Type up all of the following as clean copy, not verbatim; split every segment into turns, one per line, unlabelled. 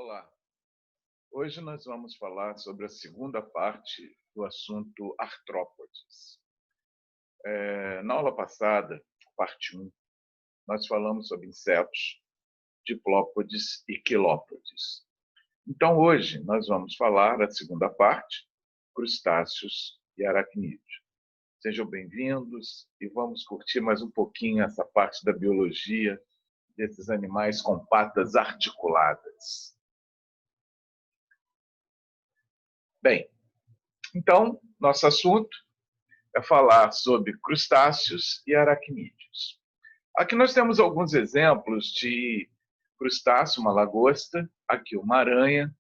Olá, hoje nós vamos falar sobre a segunda parte do assunto artrópodes. Na aula passada, parte 1, nós falamos sobre insetos, diplópodes e quilópodes. Então hoje nós vamos falar a segunda parte, crustáceos e aracnídeos. Sejam bem-vindos e vamos curtir mais um pouquinho essa parte da biologia desses animais com patas articuladas. Bem, então, nosso assunto é falar sobre crustáceos e aracnídeos. Aqui nós temos alguns exemplos de crustáceo, uma lagosta, aqui uma aranha,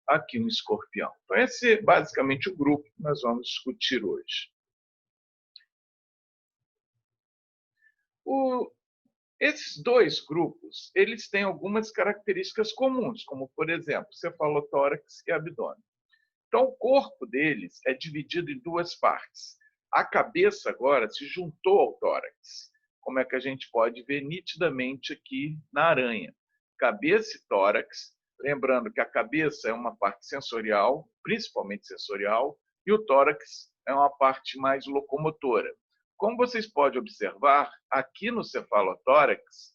aqui um escorpião. Então, esse é basicamente o grupo que nós vamos discutir hoje. Esses dois grupos, eles têm algumas características comuns, como, por exemplo, cefalotórax e abdômen. Então, o corpo deles é dividido em duas partes. A cabeça agora se juntou ao tórax, como é que a gente pode ver nitidamente aqui na aranha. Cabeça e tórax, lembrando que a cabeça é uma parte sensorial, principalmente sensorial, e o tórax é uma parte mais locomotora. Como vocês podem observar, aqui no cefalotórax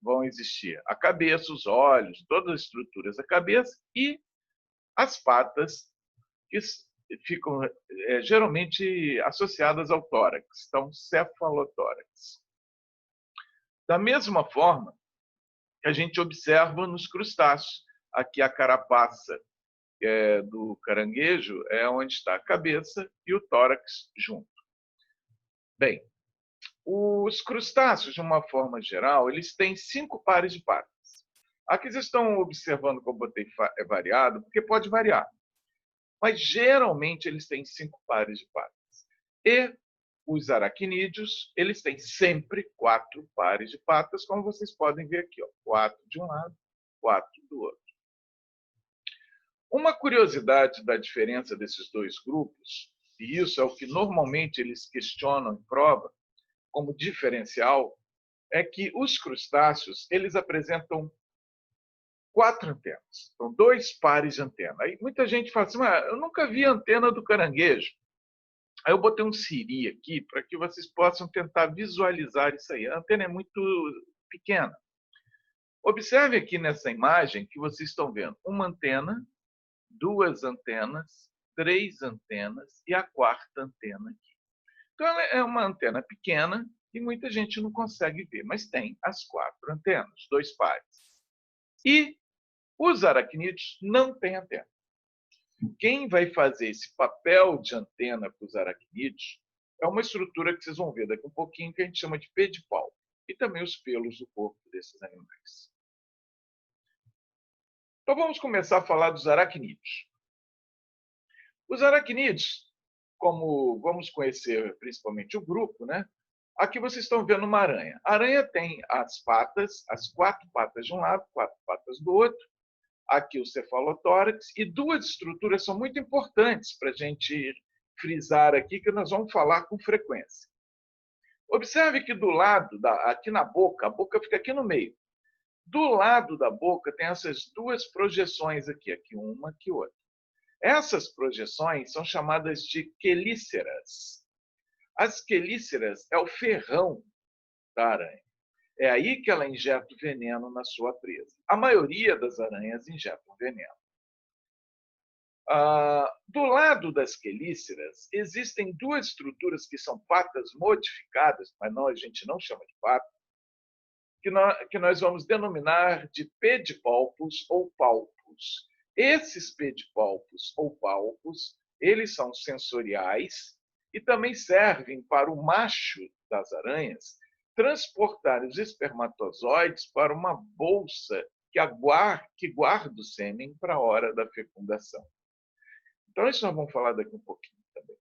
vão existir a cabeça, os olhos, todas as estruturas da cabeça e as patas, que ficam geralmente associadas ao tórax, então cefalotórax. Da mesma forma que a gente observa nos crustáceos, aqui a carapaça do caranguejo é onde está a cabeça e o tórax junto. Bem, os crustáceos, de uma forma geral, eles têm 5 pares de patas. Aqui vocês estão observando que eu botei variado, porque pode variar. Mas geralmente eles têm 5 pares de patas. E os aracnídeos, eles têm sempre 4 pares de patas, como vocês podem ver aqui, 4 de um lado, 4 do outro. Uma curiosidade da diferença desses dois grupos, e isso é o que normalmente eles questionam em prova, como diferencial, é que os crustáceos, eles apresentam 4 antenas. Então, 2 pares de antena. Aí muita gente fala assim, eu nunca vi a antena do caranguejo. Aí eu botei um siri aqui para que vocês possam tentar visualizar isso aí. A antena é muito pequena. Observe aqui nessa imagem que vocês estão vendo uma antena, 2 antenas, 3 antenas e a quarta antena aqui. Então, ela é uma antena pequena e muita gente não consegue ver, mas tem as 4 antenas, 2 pares. E os aracnídeos não têm antena. Quem vai fazer esse papel de antena para os aracnídeos é uma estrutura que vocês vão ver daqui a um pouquinho, que a gente chama de pedipalpo, e também os pelos do corpo desses animais. Então vamos começar a falar dos aracnídeos. Os aracnídeos, como vamos conhecer principalmente o grupo, né? Aqui vocês estão vendo uma aranha. A aranha tem as patas, as 4 patas de um lado, 4 patas do outro, aqui o cefalotórax, e 2 estruturas são muito importantes para a gente frisar aqui, que nós vamos falar com frequência. Observe que do lado, aqui na boca, a boca fica aqui no meio. Do lado da boca tem essas 2 projeções aqui uma, aqui outra. Essas projeções são chamadas de quelíceras. As quelíceras é o ferrão da aranha. É aí que ela injeta o veneno na sua presa. A maioria das aranhas injetam veneno. Do lado das quelíceras, existem 2 estruturas que são patas modificadas, mas a gente não chama de pata, que nós vamos denominar de pedipalpos ou palpos. Esses pedipalpos ou palpos, eles são sensoriais e também servem para o macho das aranhas transportar os espermatozoides para uma bolsa que guarda o sêmen para a hora da fecundação. Então, isso nós vamos falar daqui um pouquinho também.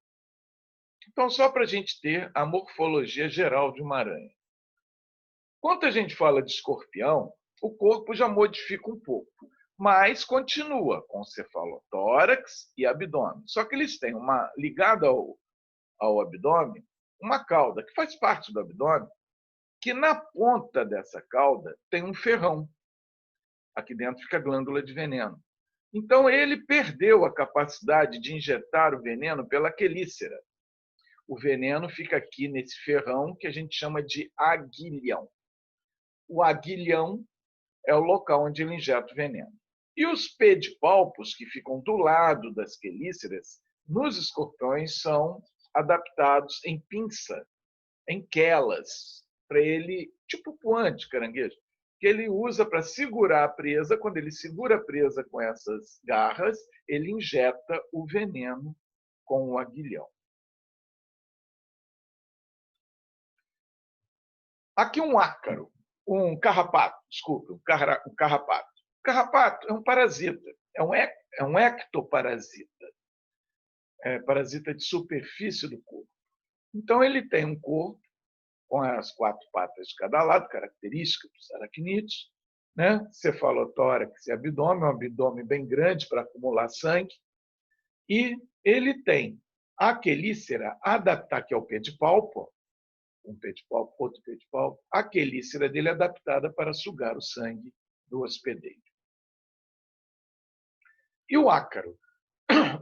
Então, só para a gente ter a morfologia geral de uma aranha. Quando a gente fala de escorpião, o corpo já modifica um pouco, mas continua com cefalotórax e abdômen. Só que eles têm ligada ao abdômen, uma cauda, que faz parte do abdômen, que na ponta dessa cauda tem um ferrão. Aqui dentro fica a glândula de veneno. Então, ele perdeu a capacidade de injetar o veneno pela quelícera. O veneno fica aqui nesse ferrão que a gente chama de aguilhão. O aguilhão é o local onde ele injeta o veneno. E os pedipalpos, que ficam do lado das quelíceras, nos escorpiões são adaptados em pinça, em quelas, para ele, tipo puante de caranguejo, que ele usa para segurar a presa. Quando ele segura a presa com essas garras, ele injeta o veneno com o aguilhão. Aqui um ácaro, um carrapato, desculpe, um carrapato. O carrapato é um parasita, é um ectoparasita, parasita de superfície do corpo. Então, ele tem um corpo com as 4 patas de cada lado, característica dos aracnídeos, né? Cefalotórax e abdômen, um abdômen bem grande para acumular sangue. E ele tem a quelícera adaptada, que é o pedipalpo, um pedipalpo, outro pedipalpo, a quelícera dele é adaptada para sugar o sangue do hospedeiro. E o ácaro?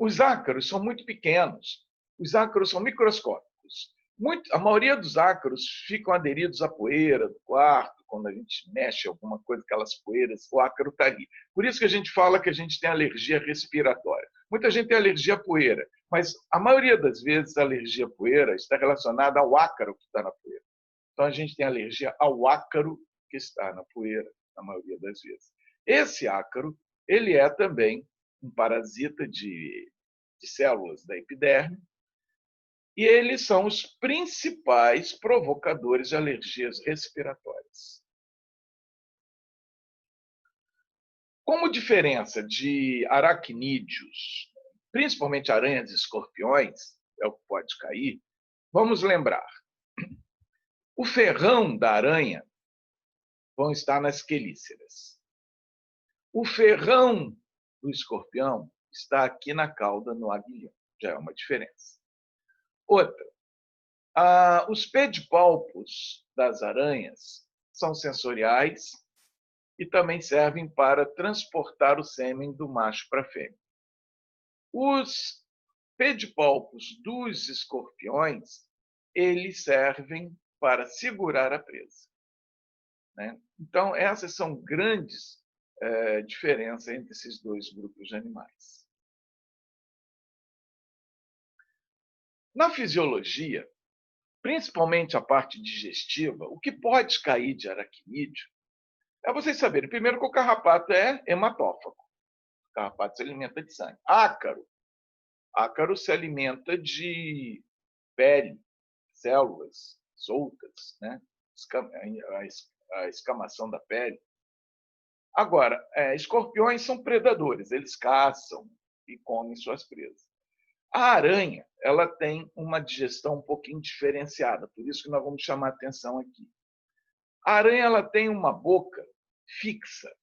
Os ácaros são muito pequenos, os ácaros são microscópicos. A maioria dos ácaros ficam aderidos à poeira do quarto, quando a gente mexe alguma coisa, aquelas poeiras, o ácaro está ali. Por isso que a gente fala que a gente tem alergia respiratória. Muita gente tem alergia à poeira, mas a maioria das vezes a alergia à poeira está relacionada ao ácaro que está na poeira. Então a gente tem alergia ao ácaro que está na poeira, na maioria das vezes. Esse ácaro, ele é também um parasita de células da epiderme, e eles são os principais provocadores de alergias respiratórias. Como diferença de aracnídeos, principalmente aranhas e escorpiões, é o que pode cair, vamos lembrar. O ferrão da aranha vão estar nas quelíceras. O ferrão do escorpião está aqui na cauda, no aguilhão. Já é uma diferença. Outra, os pedipalpos das aranhas são sensoriais e também servem para transportar o sêmen do macho para a fêmea. Os pedipalpos dos escorpiões, eles servem para segurar a presa, né? Então, essas são grandes diferenças entre esses dois grupos de animais. Na fisiologia, principalmente a parte digestiva, o que pode cair de aracnídeo é vocês saberem, primeiro, que o carrapato é hematófago. O carrapato se alimenta de sangue. Ácaro se alimenta de pele, células soltas, né? A escamação da pele. Agora, escorpiões são predadores, eles caçam e comem suas presas. A aranha, ela tem uma digestão um pouquinho diferenciada, por isso que nós vamos chamar a atenção aqui. A aranha, ela tem uma boca fixa,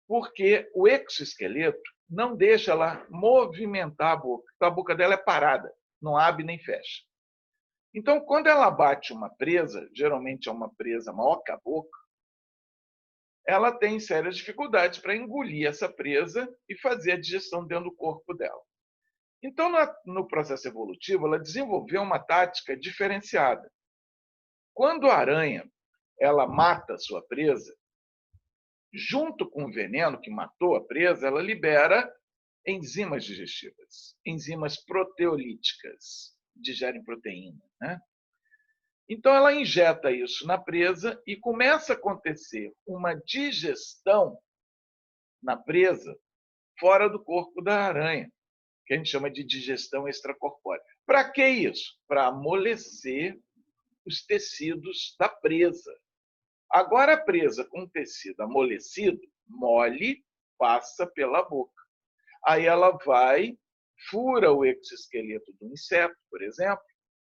porque o exoesqueleto não deixa ela movimentar a boca. Então, a boca dela é parada, não abre nem fecha. Então, quando ela bate uma presa, geralmente é uma presa maior que a boca, ela tem sérias dificuldades para engolir essa presa e fazer a digestão dentro do corpo dela. Então, no processo evolutivo, ela desenvolveu uma tática diferenciada. Quando a aranha ela mata a sua presa, junto com o veneno que matou a presa, ela libera enzimas digestivas, enzimas proteolíticas, digerem proteína, né? Então, ela injeta isso na presa e começa a acontecer uma digestão na presa fora do corpo da aranha, que a gente chama de digestão extracorpórea. Para que isso? Para amolecer os tecidos da presa. Agora, a presa com tecido amolecido, mole, passa pela boca. Aí ela vai, fura o exoesqueleto do inseto, por exemplo,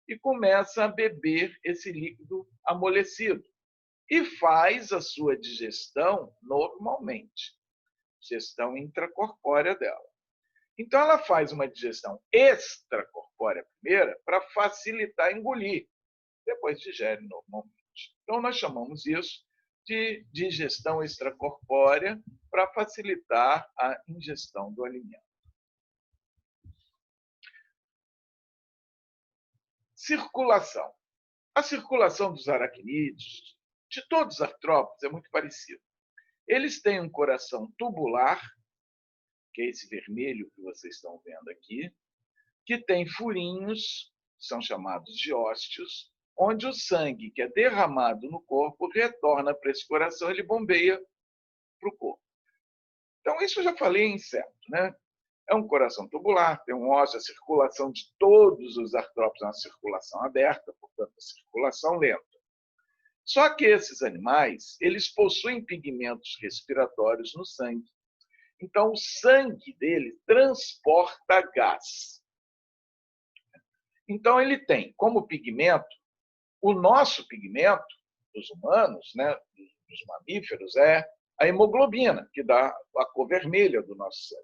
e começa a beber esse líquido amolecido. E faz a sua digestão normalmente, digestão intracorpórea dela. Então, ela faz uma digestão extracorpórea primeiro para facilitar engolir. Depois digere normalmente. Então, nós chamamos isso de digestão extracorpórea para facilitar a ingestão do alimento. Circulação. A circulação dos aracnídeos, de todos os artrópodes, é muito parecida. Eles têm um coração tubular, que é esse vermelho que vocês estão vendo aqui, que tem furinhos, são chamados de ósteos, onde o sangue que é derramado no corpo retorna para esse coração, ele bombeia para o corpo. Então, isso eu já falei em inseto, né? É um coração tubular, tem um ósseo, a circulação de todos os artrópodes é uma circulação aberta, portanto, a circulação lenta. Só que esses animais, eles possuem pigmentos respiratórios no sangue. Então, o sangue dele transporta gás. Então, ele tem como pigmento, o nosso pigmento, dos humanos, né, dos mamíferos, é a hemoglobina, que dá a cor vermelha do nosso sangue.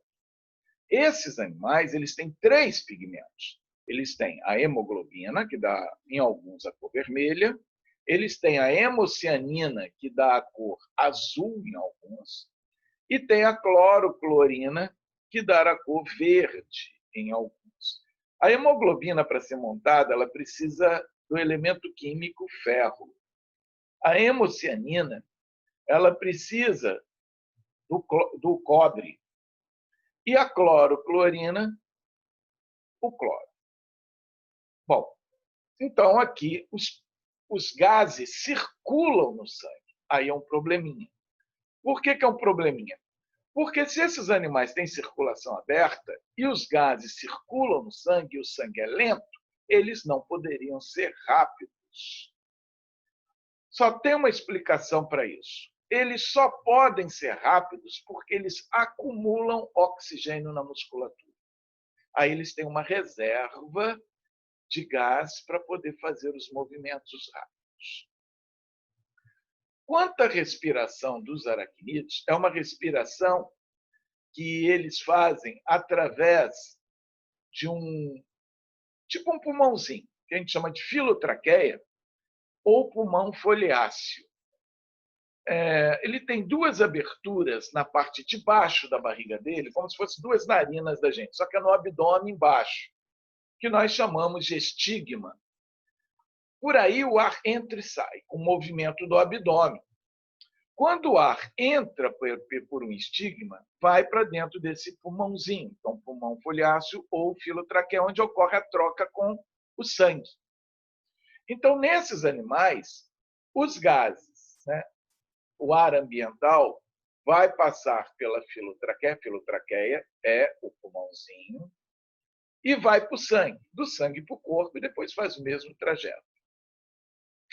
Esses animais, eles têm 3 pigmentos. Eles têm a hemoglobina, que dá, em alguns, a cor vermelha. Eles têm a hemocianina, que dá a cor azul em alguns. E tem a cloroclorina, que dá a cor verde em alguns. A hemoglobina, para ser montada, ela precisa do elemento químico ferro. A hemocianina, ela precisa do cobre. E a cloroclorina, o cloro. Bom, então aqui os gases circulam no sangue. Aí é um probleminha. Por que é um probleminha? Porque se esses animais têm circulação aberta e os gases circulam no sangue e o sangue é lento, eles não poderiam ser rápidos. Só tem uma explicação para isso. Eles só podem ser rápidos porque eles acumulam oxigênio na musculatura. Aí eles têm uma reserva de gás para poder fazer os movimentos rápidos. Quanto à respiração dos aracnídeos, é uma respiração que eles fazem através de tipo um pulmãozinho, que a gente chama de filotraqueia, ou pulmão foliáceo. Ele tem 2 aberturas na parte de baixo da barriga dele, como se fossem 2 narinas da gente, só que é no abdômen embaixo, que nós chamamos de estigma. Por aí o ar entra e sai, com o movimento do abdômen. Quando o ar entra por um estigma, vai para dentro desse pulmãozinho, então pulmão foliáceo ou filotraqueia, onde ocorre a troca com o sangue. Então, nesses animais, os gases, né, o ar ambiental, vai passar pela filotraqueia é o pulmãozinho, e vai para o sangue, do sangue para o corpo, e depois faz o mesmo trajeto.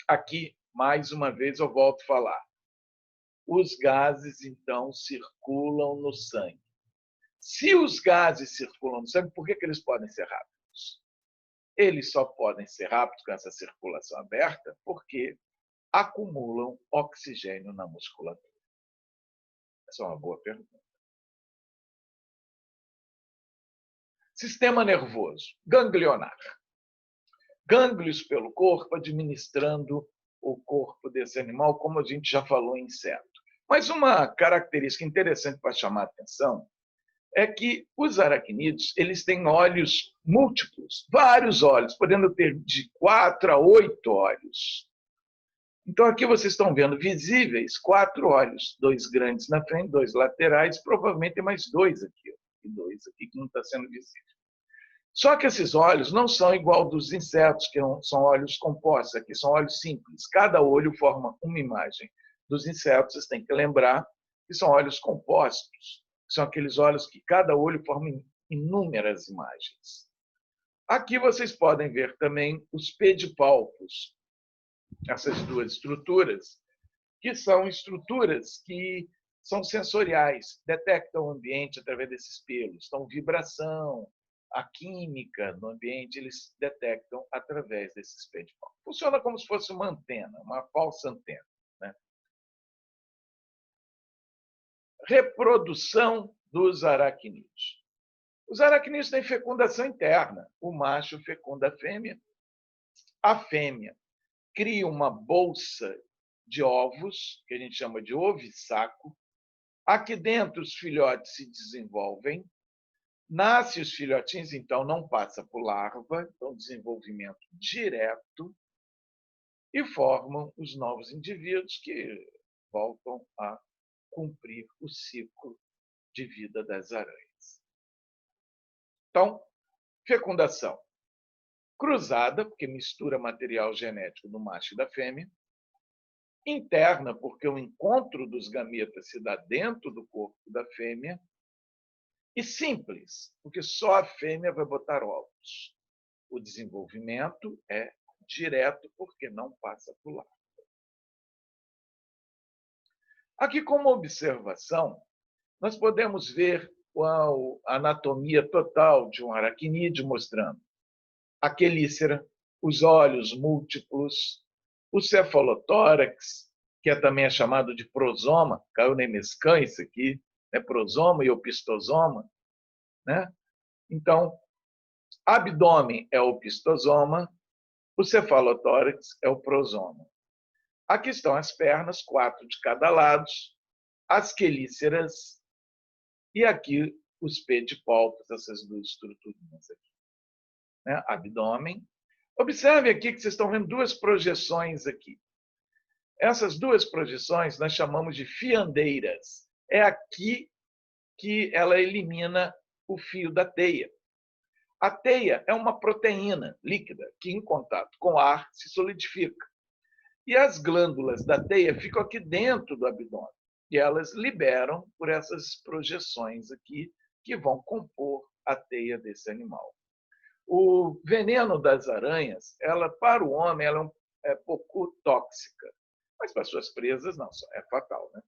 Aqui, mais uma vez, eu volto a falar. Os gases, então, circulam no sangue. Se os gases circulam no sangue, por que eles podem ser rápidos? Eles só podem ser rápidos com essa circulação aberta porque acumulam oxigênio na musculatura. Essa é uma boa pergunta. Sistema nervoso, ganglionar. Gânglios pelo corpo, administrando o corpo desse animal, como a gente já falou em inseto. Mas uma característica interessante para chamar a atenção é que os aracnídeos, eles têm olhos múltiplos, vários olhos, podendo ter de 4 a 8 olhos. Então, aqui vocês estão vendo visíveis 4 olhos, 2 grandes na frente, 2 laterais, provavelmente tem mais 2 aqui, e 2 aqui que não está sendo visível. Só que esses olhos não são igual dos insetos, que são olhos compostos, aqui são olhos simples. Cada olho forma uma imagem. Dos insetos, vocês têm que lembrar que são olhos compostos, que são aqueles olhos que cada olho forma inúmeras imagens. Aqui vocês podem ver também os pedipalpos, essas 2 estruturas, que são estruturas que são sensoriais, detectam o ambiente através desses pelos. Então, vibração, a química no ambiente, eles detectam através desses pedipalpos. Funciona como se fosse uma antena, uma falsa antena, né? Reprodução dos aracnídeos. Os aracnídeos têm fecundação interna. O macho fecunda a fêmea. A fêmea cria uma bolsa de ovos, que a gente chama de ovissaco. Aqui dentro, os filhotes se desenvolvem. Nasce os filhotinhos, então não passa por larva, então desenvolvimento direto, e formam os novos indivíduos que voltam a cumprir o ciclo de vida das aranhas. Então, fecundação cruzada, porque mistura material genético do macho e da fêmea. Interna, porque o encontro dos gametas se dá dentro do corpo da fêmea. E simples, porque só a fêmea vai botar ovos. O desenvolvimento é direto, porque não passa por lá. Aqui, como observação, nós podemos ver a anatomia total de um aracnídeo, mostrando a quelícera, os olhos múltiplos, o cefalotórax, que também é chamado de prosoma, caiu na mescã isso aqui, né? Prosoma e opistosoma. Né? Então, abdômen é o opistosoma, o cefalotórax é o prosoma. Aqui estão as pernas, 4 de cada lado, as quelíceras e aqui os pedipalpos, essas duas estruturinhas aqui. Né? Abdômen. Observe aqui que vocês estão vendo duas projeções aqui. Essas duas projeções nós chamamos de fiandeiras. É aqui que ela elimina o fio da teia. A teia é uma proteína líquida que, em contato com ar, se solidifica. E as glândulas da teia ficam aqui dentro do abdômen. E elas liberam por essas projeções aqui que vão compor a teia desse animal. O veneno das aranhas, para o homem, ela é pouco tóxica. Mas para suas presas, não, é fatal. Né?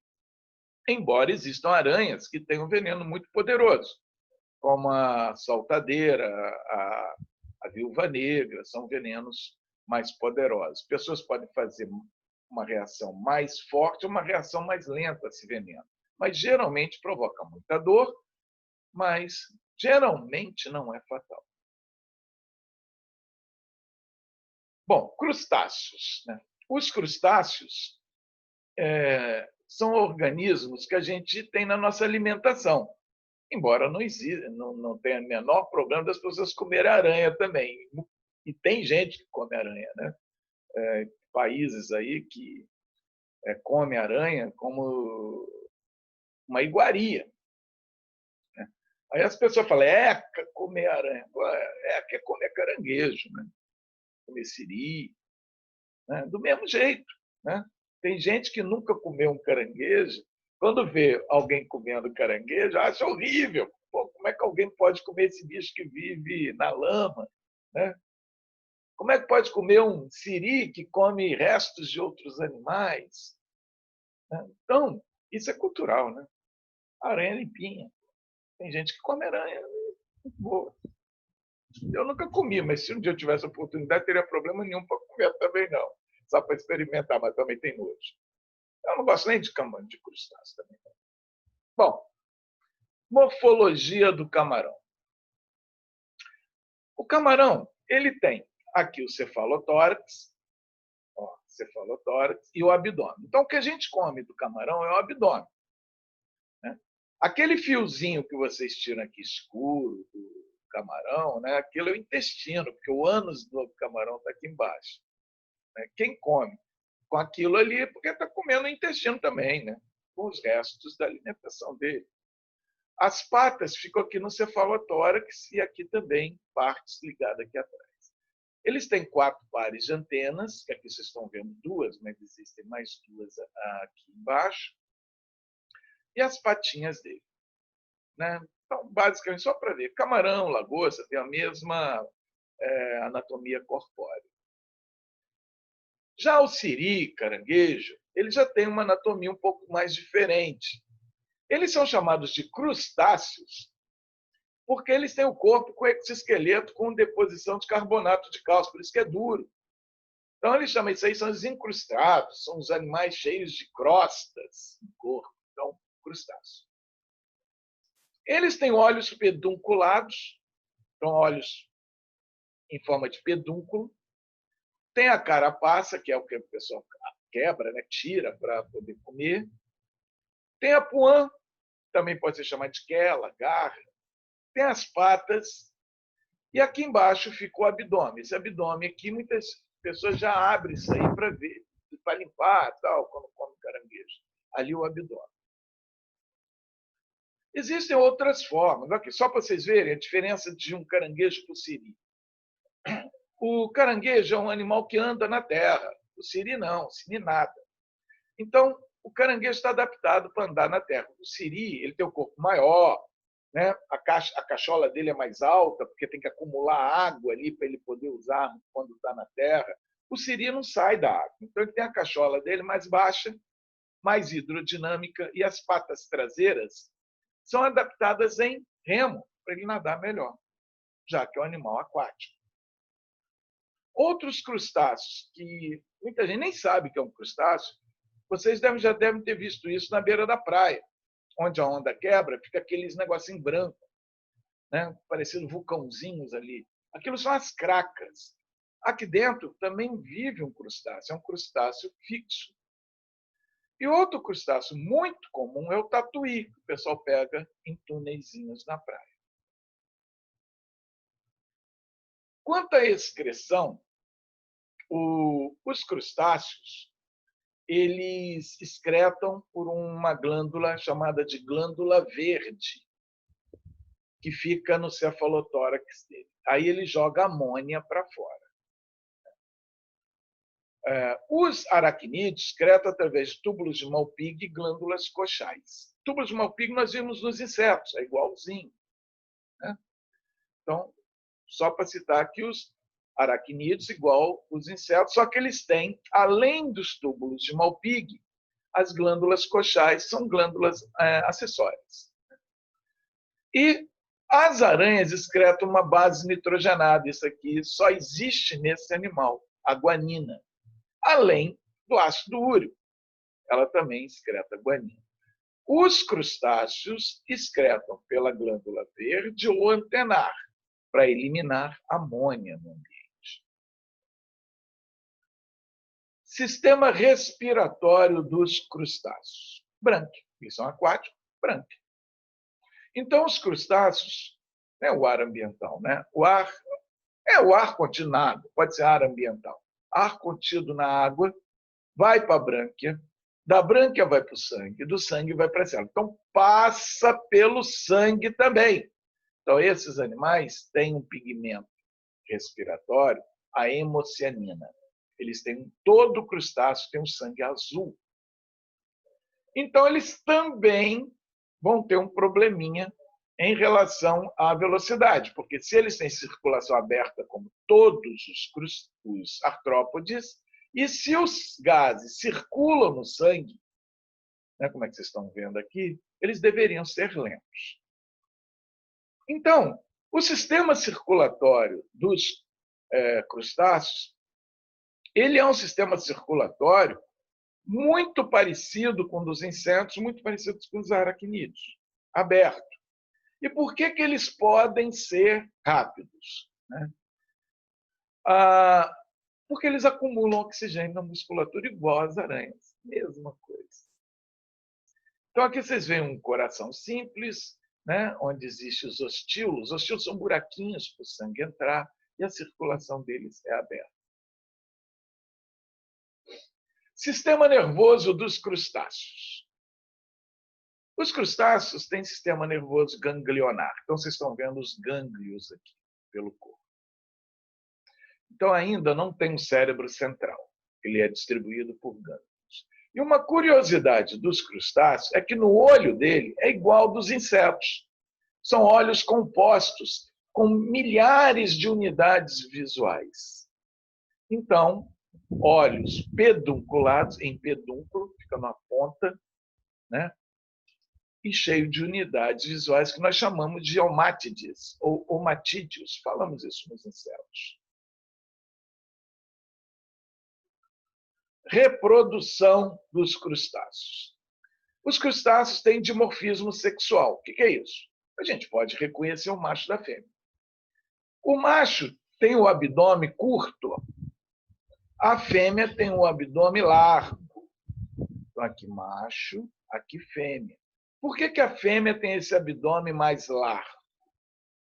Embora existam aranhas que têm um veneno muito poderoso, como a saltadeira, a viúva negra, são venenos mais poderosos. Pessoas podem fazer uma reação mais forte ou uma reação mais lenta a esse veneno, mas geralmente provoca muita dor, mas geralmente não é fatal. Bom, crustáceos. Né? Os crustáceos são organismos que a gente tem na nossa alimentação. Embora não tenha o menor problema das pessoas comerem aranha também. E tem gente que come aranha. Né? Países aí que come aranha como uma iguaria. Né? Aí as pessoas falam, comer aranha. É comer caranguejo, né? Comer siri. Né? Do mesmo jeito. Né? Tem gente que nunca comeu um caranguejo, quando vê alguém comendo caranguejo, acha horrível. Pô, como é que alguém pode comer esse bicho que vive na lama? Né? Como é que pode comer um siri que come restos de outros animais? Né? Então, isso é cultural. Né? A aranha é limpinha. Tem gente que come aranha muito boa. Eu nunca comi, mas se um dia eu tivesse a oportunidade, teria problema nenhum para comer também, não. Só para experimentar, mas também tem nojo. Eu não gosto nem de crustáceo também. Bom, morfologia do camarão. O camarão, ele tem aqui o cefalotórax, e o abdômen. Então, o que a gente come do camarão é o abdômen. Né? Aquele fiozinho que vocês tiram aqui escuro do camarão, né? Aquilo é o intestino, porque o ânus do camarão está aqui embaixo. Né? Quem come com aquilo ali é porque está comendo o intestino também, né? Com os restos da alimentação dele. As patas ficam aqui no cefalotórax e aqui também partes ligadas aqui atrás. Eles têm 4 pares de antenas, que aqui vocês estão vendo 2, mas existem mais 2 aqui embaixo. E as patinhas dele. Né? Então, basicamente, só para ver, camarão, lagosta, tem a mesma anatomia corpórea. Já o siri, caranguejo, ele já tem uma anatomia um pouco mais diferente. Eles são chamados de crustáceos porque eles têm o corpo com exoesqueleto com deposição de carbonato de cálcio, por isso que é duro. Então, eles chamam isso aí, são os incrustados, são os animais cheios de crostas no corpo. Então, crustáceos. Eles têm olhos pedunculados, então olhos em forma de pedúnculo. Tem a carapaça, que é o que o pessoal quebra, né? Tira para poder comer. Tem a puã, também pode ser chamada de quela, garra. Tem as patas. E aqui embaixo fica o abdômen. Esse abdômen aqui, muitas pessoas já abrem isso aí para ver, para limpar, tal, quando come caranguejo. Ali o abdômen. Existem outras formas. Aqui, só para vocês verem a diferença de um caranguejo para o siri. O caranguejo é um animal que anda na terra. O siri não, o siri nada. Então, o caranguejo está adaptado para andar na terra. O siri, ele tem o corpo maior, né? A cachola dele é mais alta, porque tem que acumular água ali para ele poder usar quando está na terra. O siri não sai da água. Então, ele tem a cachola dele mais baixa, mais hidrodinâmica, e as patas traseiras são adaptadas em remo, para ele nadar melhor, já que é um animal aquático. Outros crustáceos, que muita gente nem sabe que é um crustáceo, vocês já devem ter visto isso na beira da praia, onde a onda quebra, fica aqueles negocinhos brancos, né? Parecendo vulcãozinhos ali. Aquilo são as cracas. Aqui dentro também vive um crustáceo, é um crustáceo fixo. E outro crustáceo muito comum é o tatuí, que o pessoal pega em túneizinhos na praia. Quanto à excreção, os crustáceos, eles excretam por uma glândula chamada de glândula verde, que fica no cefalotórax dele. Aí ele joga amônia para fora. Os aracnídeos excretam através de túbulos de Malpighi e glândulas coxais. Túbulos de Malpighi nós vimos nos insetos, é igualzinho, né? Então, só para citar aqui os aracnídeos, igual os insetos, só que eles têm, além dos túbulos de Malpighi, as glândulas coxais, são glândulas acessórias. E as aranhas excretam uma base nitrogenada. Isso aqui só existe nesse animal, a guanina. Além do ácido úrico, ela também excreta guanina. Os crustáceos excretam pela glândula verde ou antenar, para eliminar amônia no ambiente. Sistema respiratório dos crustáceos. Brânquio. Eles são aquáticos, brânquio. Então, os crustáceos, o ar ambiental, né? O ar contido, pode ser ar ambiental. Ar contido na água vai para a brânquia, da brânquia vai para o sangue, do sangue vai para a célula. Então, passa pelo sangue também. Então, esses animais têm um pigmento respiratório, a hemocianina. Eles têm, todo crustáceo tem um sangue azul. Então, eles também vão ter um probleminha em relação à velocidade, porque se eles têm circulação aberta, como todos os artrópodes, e se os gases circulam no sangue, né, como é que vocês estão vendo aqui, eles deveriam ser lentos. Então, o sistema circulatório dos crustáceos, ele é um sistema circulatório muito parecido com o dos insetos, muito parecido com os aracnídeos, aberto. E por que eles podem ser rápidos? Né? Porque eles acumulam oxigênio na musculatura igual às aranhas. Mesma coisa. Então, aqui vocês veem um coração simples, né, onde existem os ostíolos. Os ostíolos são buraquinhos para o sangue entrar e a circulação deles é aberta. Sistema nervoso dos crustáceos. Os crustáceos têm sistema nervoso ganglionar. Então, vocês estão vendo os gânglios aqui pelo corpo. Então, ainda não tem um cérebro central. Ele é distribuído por gânglios. E uma curiosidade dos crustáceos é que no olho dele é igual ao dos insetos. São olhos compostos com milhares de unidades visuais. Então, olhos pedunculados, em pedúnculo, fica na ponta, né? E cheio de unidades visuais que nós chamamos de omátides ou omatídeos. Falamos isso nos insetos. Reprodução dos crustáceos. Os crustáceos têm dimorfismo sexual. O que é isso? A gente pode reconhecer o macho da fêmea. O macho tem o abdômen curto, a fêmea tem o abdômen largo. Então, aqui macho, aqui fêmea. Por que a fêmea tem esse abdômen mais largo?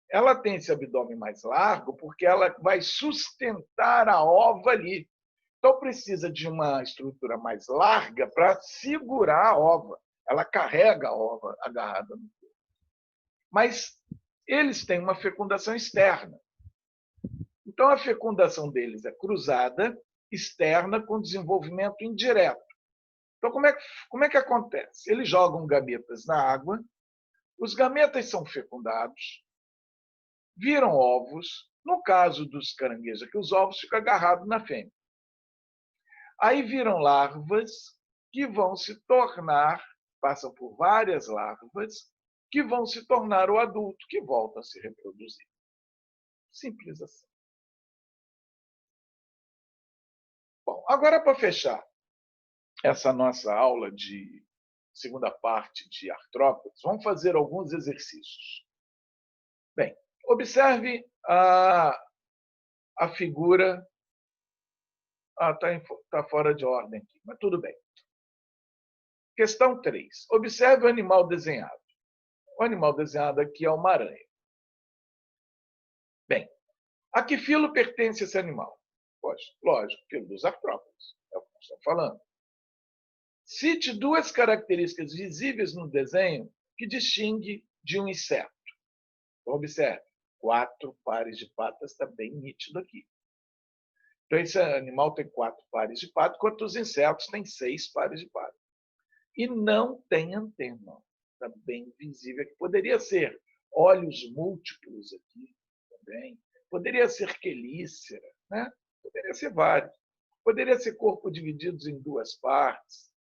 Ela tem esse abdômen mais largo porque ela vai sustentar a ova ali. Então, precisa de uma estrutura mais larga para segurar a ova. Ela carrega a ova agarrada no corpo. Mas eles têm uma fecundação externa. Então, a fecundação deles é cruzada, externa, com desenvolvimento indireto. Então, como é que acontece? Eles jogam gametas na água, os gametas são fecundados, viram ovos. No caso dos caranguejos, aqui, os ovos ficam agarrados na fêmea. Aí viram larvas que vão se tornar, passam por várias larvas, que vão se tornar o adulto, que volta a se reproduzir. Simples assim. Bom, agora para fechar essa nossa aula de segunda parte de artrópodes, vamos fazer alguns exercícios. Bem, observe a figura. Está fora de ordem aqui, mas tudo bem. Questão 3. Observe o animal desenhado. O animal desenhado aqui é uma aranha. Bem, a que filo pertence esse animal? Lógico, filo dos artrópodes. É o que nós estamos falando. Cite duas características visíveis no desenho que distingue de um inseto. Então, observe, 4 pares de patas está bem nítido aqui. Então, esse animal tem 4 pares de patas, enquanto os insetos têm 6 pares de patas. E não tem antena. Está bem visível aqui. Poderia ser olhos múltiplos aqui também. Poderia ser quelícera, né? Poderia ser vários. Poderia ser corpo dividido em 2 partes.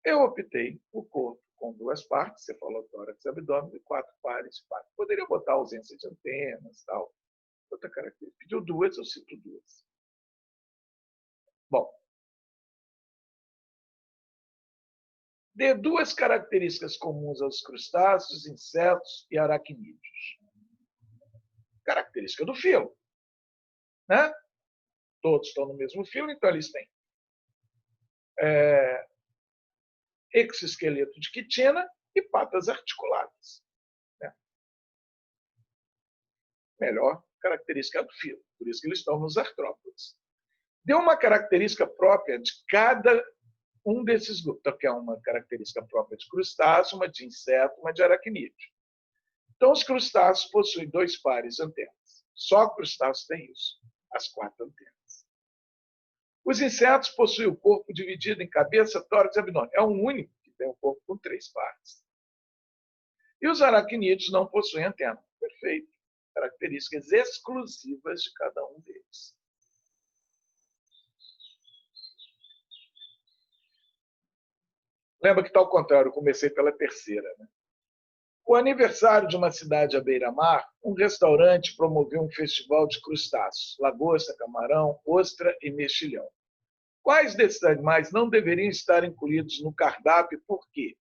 Eu optei por corpo com 2 partes, cefalotórax e abdômen, e 4 pares de patas. Poderia botar ausência de antenas, tal. Outra característica. Pediu 2, eu cito 2. Bom, dê 2 características comuns aos crustáceos, insetos e aracnídeos. Característica do filo, né? Todos estão no mesmo filo, então eles têm exoesqueleto de quitina e patas articuladas. Né? Melhor característica do filo, por isso que eles estão nos artrópodes. Deu uma característica própria de cada um desses grupos, então, que é uma característica própria de crustáceo, uma de inseto, uma de aracnídeo. Então, os crustáceos possuem 2 pares de antenas. Só crustáceos têm isso, as 4 antenas. Os insetos possuem o corpo dividido em cabeça, tórax e abdômen. É o único que tem um corpo com 3 partes. E os aracnídeos não possuem antena. Perfeito. Características exclusivas de cada um deles. Lembra que está ao contrário, eu comecei pela terceira. Né? O aniversário de uma cidade à beira-mar, um restaurante promoveu um festival de crustáceos, lagosta, camarão, ostra e mexilhão. Quais desses animais não deveriam estar incluídos no cardápio e por quê?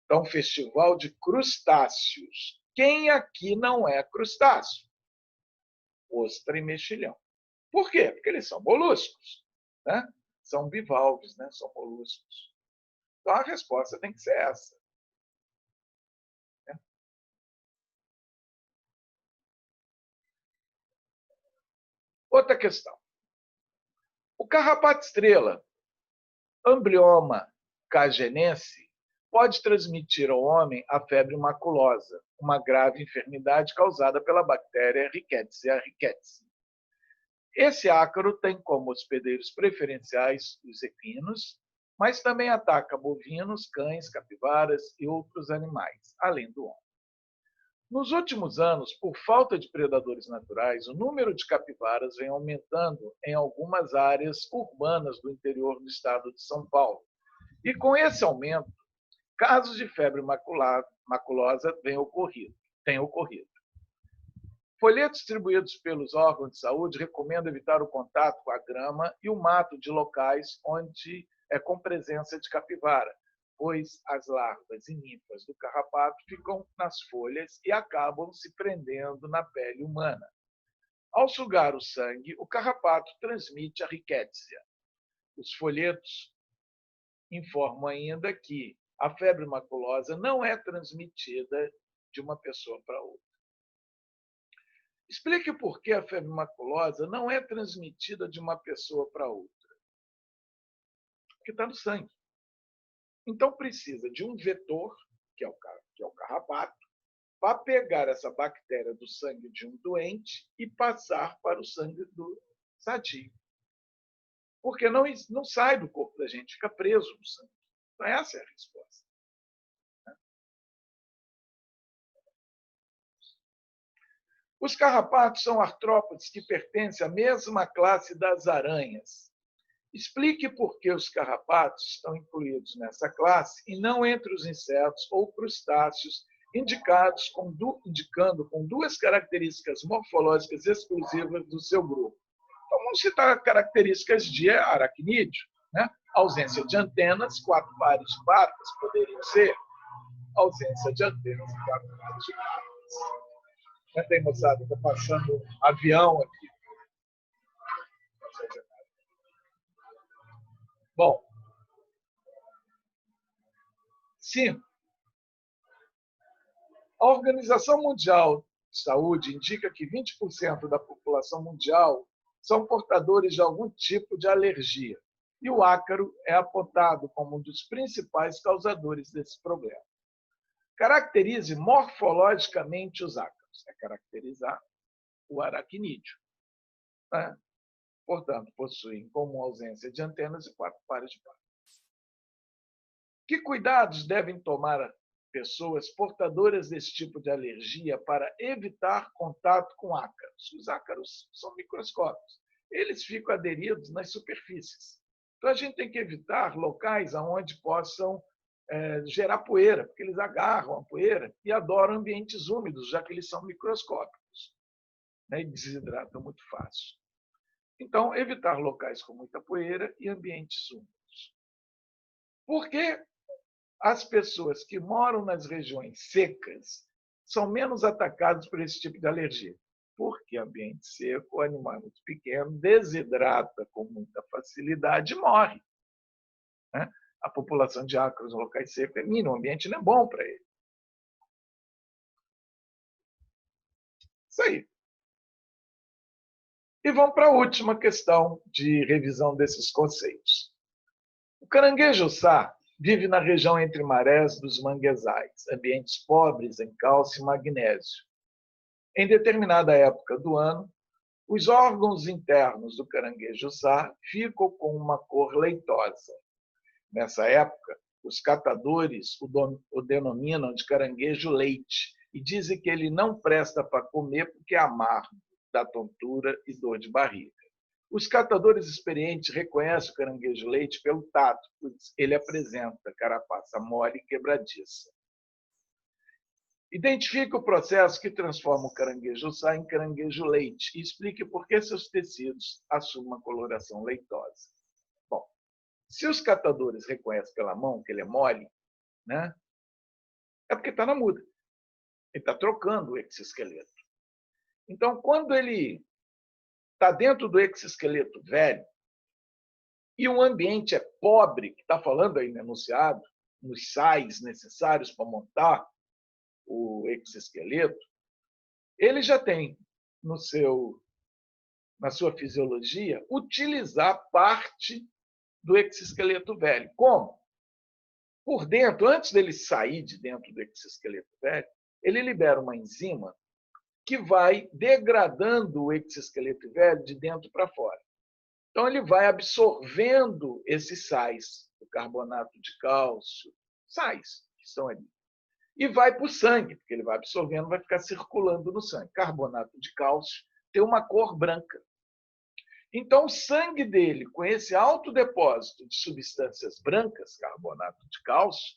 Então, festival de crustáceos. Quem aqui não é crustáceo? Ostra e mexilhão. Por quê? Porque eles são moluscos. Né? São bivalves, né? São moluscos. Então, a resposta tem que ser essa. Né? Outra questão. O carrapato estrela, Amblyomma cagenense, pode transmitir ao homem a febre maculosa, uma grave enfermidade causada pela bactéria Rickettsia rickettsii. Esse ácaro tem como hospedeiros preferenciais os equinos, mas também ataca bovinos, cães, capivaras e outros animais, além do homem. Nos últimos anos, por falta de predadores naturais, o número de capivaras vem aumentando em algumas áreas urbanas do interior do estado de São Paulo. E com esse aumento, casos de febre maculosa têm ocorrido. Folhetos distribuídos pelos órgãos de saúde recomendam evitar o contato com a grama e o mato de locais onde com presença de capivara, pois as larvas e ninfas do carrapato ficam nas folhas e acabam se prendendo na pele humana. Ao sugar o sangue, o carrapato transmite a rickettsia. Os folhetos informo ainda que a febre maculosa não é transmitida de uma pessoa para outra. Explique por que a febre maculosa não é transmitida de uma pessoa para outra. Porque está no sangue. Então, precisa de um vetor, que é o carrapato, para pegar essa bactéria do sangue de um doente e passar para o sangue do sadio. Porque não sai do corpo da gente, fica preso no sangue. Então, essa é a resposta. Os carrapatos são artrópodes que pertencem à mesma classe das aranhas. Explique por que os carrapatos estão incluídos nessa classe e não entre os insetos ou crustáceos indicando com duas características morfológicas exclusivas do seu grupo. Então, vamos citar características de aracnídeo. Né? Ausência de antenas, 4 pares de patas poderiam ser. Ausência de antenas e 4 pares de patas. Tem, moçada, está passando avião aqui. Bom, 5. A Organização Mundial de Saúde indica que 20% da população mundial são portadores de algum tipo de alergia, e o ácaro é apontado como um dos principais causadores desse problema. Caracterize morfologicamente os ácaros, é caracterizar o aracnídeo. Né? Portanto, possuem como ausência de antenas e 4 pares de patas. Que cuidados devem tomar pessoas portadoras desse tipo de alergia para evitar contato com ácaros? Os ácaros são microscópicos. Eles ficam aderidos nas superfícies. Então, a gente tem que evitar locais onde possam gerar poeira, porque eles agarram a poeira e adoram ambientes úmidos, já que eles são microscópicos, né, e desidratam muito fácil. Então, evitar locais com muita poeira e ambientes úmidos. Por que as pessoas que moram nas regiões secas são menos atacadas por esse tipo de alergia? Porque ambiente seco, o animal é muito pequeno, desidrata com muita facilidade e morre. Né? A população de ácaros em locais secos é mínima, o ambiente não é bom para ele. Isso aí. E vamos para a última questão de revisão desses conceitos. O caranguejo-sá vive na região entre marés dos manguezais, ambientes pobres em cálcio e magnésio. Em determinada época do ano, os órgãos internos do caranguejo-sá ficam com uma cor leitosa. Nessa época, os catadores o denominam de caranguejo-leite e dizem que ele não presta para comer porque é amargo, dá tontura e dor de barriga. Os catadores experientes reconhecem o caranguejo-leite pelo tato, pois ele apresenta carapaça mole e quebradiça. Identifique o processo que transforma o caranguejo-sá em caranguejo-leite e explique por que seus tecidos assumem uma coloração leitosa. Bom, se os catadores reconhecem pela mão que ele é mole, né, é porque está na muda. Ele está trocando o exoesqueleto. Então, quando ele está dentro do exoesqueleto velho e o ambiente é pobre, que está falando aí no enunciado, nos sais necessários para montar o exoesqueleto, ele já tem na sua fisiologia utilizar parte do exoesqueleto velho. Como? Por dentro, antes dele sair de dentro do exoesqueleto velho, ele libera uma enzima que vai degradando o exoesqueleto velho de dentro para fora. Então, ele vai absorvendo esses sais, o carbonato de cálcio, sais que estão ali, e vai para o sangue, porque ele vai absorvendo, vai ficar circulando no sangue. Carbonato de cálcio tem uma cor branca. Então, o sangue dele, com esse alto depósito de substâncias brancas, carbonato de cálcio,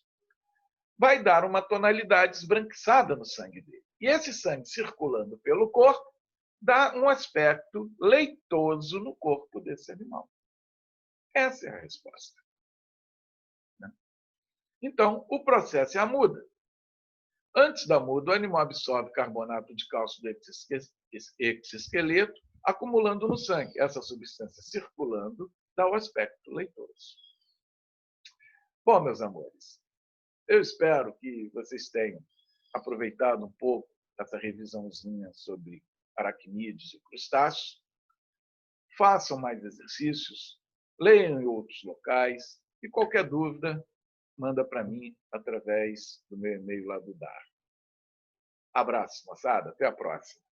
vai dar uma tonalidade esbranquiçada no sangue dele. E esse sangue circulando pelo corpo dá um aspecto leitoso no corpo desse animal. Essa é a resposta. Então, o processo é a muda. Antes da muda, o animal absorve carbonato de cálcio do exoesqueleto, acumulando no sangue. Essa substância circulando dá o aspecto leitoso. Bom, meus amores, eu espero que vocês tenham aproveitado um pouco essa revisãozinha sobre aracnídeos e crustáceos. Façam mais exercícios, leiam em outros locais e qualquer dúvida, manda para mim através do meu e-mail lá do DAR. Abraço, moçada. Até a próxima.